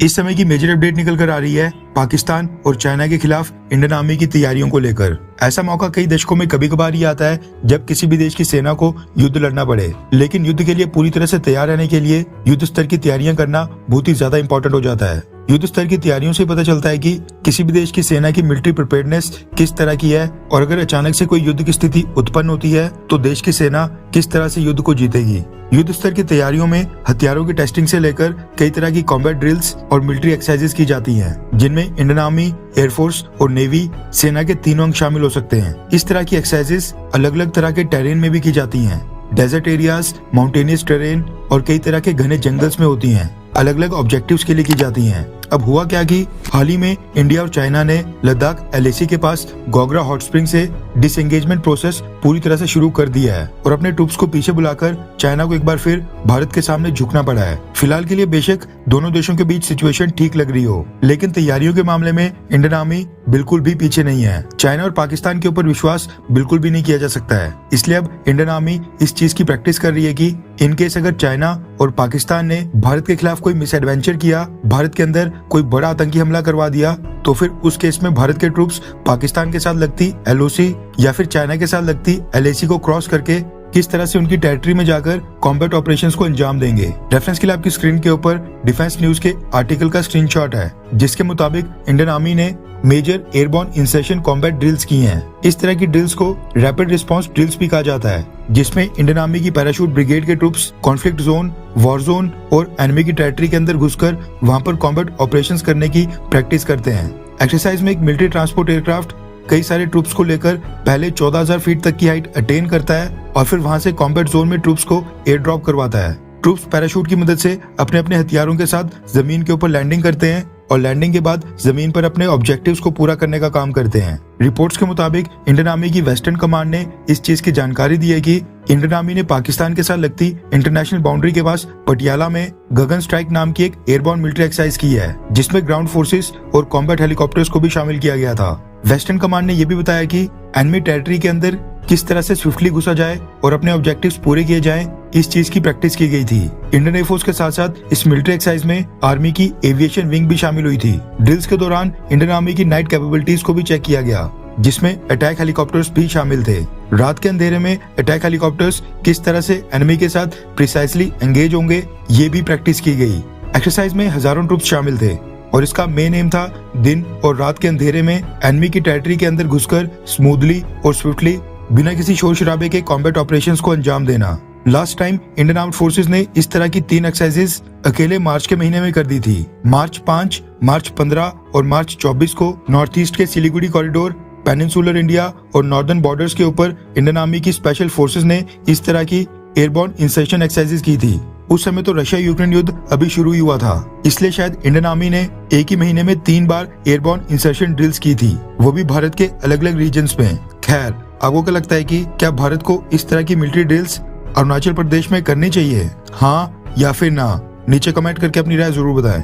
इस समय की मेजर अपडेट निकल कर आ रही है पाकिस्तान और चाइना के खिलाफ इंडियन आर्मी की तैयारियों को लेकर। ऐसा मौका कई दशकों में कभी कभार ही आता है जब किसी भी देश की सेना को युद्ध लड़ना पड़े, लेकिन युद्ध के लिए पूरी तरह से तैयार रहने के लिए युद्ध स्तर की तैयारियां करना बहुत ही ज्यादा इंपॉर्टेंट हो जाता है। युद्ध स्तर की तैयारियों से पता चलता है कि किसी भी देश की सेना की मिलिट्री प्रिपेयर्डनेस किस तरह की है, और अगर अचानक से कोई युद्ध की स्थिति उत्पन्न होती है तो देश की सेना किस तरह से युद्ध को जीतेगी। युद्ध स्तर की तैयारियों में हथियारों की टेस्टिंग से लेकर कई तरह की कॉम्बैट ड्रिल्स और मिलिट्री एक्सरसाइजेस की जाती हैं, जिनमें इंडियन आर्मी, एयरफोर्स और नेवी सेना के तीनों अंग शामिल हो सकते हैं। इस तरह की एक्सरसाइजेस अलग अलग तरह के टेरेन में भी की जाती हैं। डेजर्ट एरियाज, माउंटेनियस टेरेन और कई तरह के घने जंगल्स में होती हैं। अलग अलग ऑब्जेक्टिव्स के लिए की जाती हैं। अब हुआ क्या कि हाल ही में इंडिया और चाइना ने लद्दाख LAC के पास गोगरा हॉट स्प्रिंग से डिसएंगेजमेंट प्रोसेस पूरी तरह से शुरू कर दिया है और अपने ट्रूप्स को पीछे बुलाकर चाइना को एक बार फिर भारत के सामने झुकना पड़ा है। फिलहाल के लिए बेशक दोनों देशों के बीच सिचुएशन ठीक लग रही हो, लेकिन तैयारियों के मामले में इंडियन आर्मी बिल्कुल भी पीछे नहीं है। चाइना और पाकिस्तान के ऊपर विश्वास बिल्कुल भी नहीं किया जा सकता है। इसलिए अब इंडियन आर्मी इस चीज की प्रैक्टिस कर रही है कि इनकेस अगर चाइना और पाकिस्तान ने भारत के खिलाफ कोई मिस एडवेंचर किया, भारत के अंदर कोई बड़ा आतंकी हमला करवा दिया, तो फिर उस केस में भारत के ट्रूप्स पाकिस्तान के साथ लगती LOC या फिर चाइना के साथ लगती LAC को क्रॉस करके किस तरह से उनकी टेरिटरी में जाकर कॉम्बैट ऑपरेशंस को अंजाम देंगे। रेफरेंस के लिए आपकी स्क्रीन के ऊपर डिफेंस न्यूज के आर्टिकल का स्क्रीनशॉट है, जिसके मुताबिक इंडियन आर्मी ने major airborne insertion combat drills की हैं। इस तरह की ड्रिल्स को रैपिड रिस्पांस ड्रिल्स भी कहा जाता है, जिसमें इंडियन आर्मी की पैराशूट ब्रिगेड के troops conflict zone, war zone और एनिमी की टेरिटरी के अंदर घुसकर वहां पर कॉम्बैट ऑपरेशंस करने की प्रैक्टिस करते हैं। एक्सरसाइज में एक मिलिट्री ट्रांसपोर्ट एयरक्राफ्ट कई सारे ट्रूप्स को लेकर पहले 14,000 फीट तक की हाइट अटेन करता है और फिर वहां से कॉम्बैट जोन में ट्रूप्स को एयर ड्रॉप करवाता है। ट्रूप्स पैराशूट की मदद से अपने अपने हथियारों के साथ जमीन के ऊपर लैंडिंग करते हैं और लैंडिंग के बाद जमीन पर अपने ऑब्जेक्टिव्स को पूरा करने का काम करते हैं। रिपोर्ट्स के मुताबिक इंडियन आर्मी की वेस्टर्न कमांड ने इस चीज की जानकारी दी है कि इंडियन आर्मी ने पाकिस्तान के साथ लगती इंटरनेशनल बाउंड्री के पास पटियाला में गगन स्ट्राइक नाम की एक एयरबॉर्न मिलिट्री एक्सरसाइज की है, जिसमें ग्राउंड फोर्सेस और कॉम्बैट हेलीकॉप्टर्स को भी शामिल किया गया था। वेस्टर्न कमांड ने यह भी बताया कि एनिमी टेरिटरी के अंदर किस तरह से स्विफ्टली घुसा जाए और अपने ऑब्जेक्टिव्स पूरे किए जाएं, इस चीज की प्रैक्टिस की गई थी। इंडियन एयरफोर्स के साथ साथ इस मिलिट्री एक्सरसाइज में आर्मी की एविएशन विंग भी शामिल हुई थी। ड्रिल्स के दौरान इंडियन आर्मी की नाइट कैपेबिलिटीज को भी चेक किया गया, जिसमें अटैक हेलीकॉप्टर्स भी शामिल थे। रात के अंधेरे में अटैक हेलीकॉप्टर्स किस तरह से एनिमी के साथ प्रिसाइसली एंगेज होंगे, ये भी प्रैक्टिस की गई। एक्सरसाइज में हजारों ट्रूप्स शामिल थे और इसका मेन एम था दिन और रात के अंधेरे में एनिमी की टेरिटरी के अंदर घुसकर स्मूथली और स्विफ्टली बिना किसी शोर शराबे के कॉम्बैट ऑपरेशंस को अंजाम देना। Last time Indian armed forces ने इस तरह की 3 एक्सरसाइजेस अकेले मार्च के महीने में कर दी थी। मार्च 5, मार्च 15 और मार्च 24 को नॉर्थ ईस्ट के सिलीगुड़ी कॉरिडोर, पेनिनसुलर इंडिया और नॉर्दर्न बॉर्डर्स के ऊपर इंडियन आर्मी की स्पेशल फोर्सेस ने इस तरह की एयरबॉर्न इंसर्शन एक्सरसाइजेस की थी। उस समय तो रशिया यूक्रेन युद्ध अभी शुरू ही हुआ था, इसलिए शायद इंडियन आर्मी ने एक ही महीने में 3 बार एयरबॉर्न इंसर्शन ड्रिल्स की थी, वो भी भारत के अलग अलग रीजन्स में। खैर, आपको क्या लगता है कि क्या भारत को इस तरह की मिलिट्री ड्रिल्स अरुणाचल प्रदेश में करनी चाहिए, हाँ या फिर ना? नीचे कमेंट करके अपनी राय जरूर बताएं।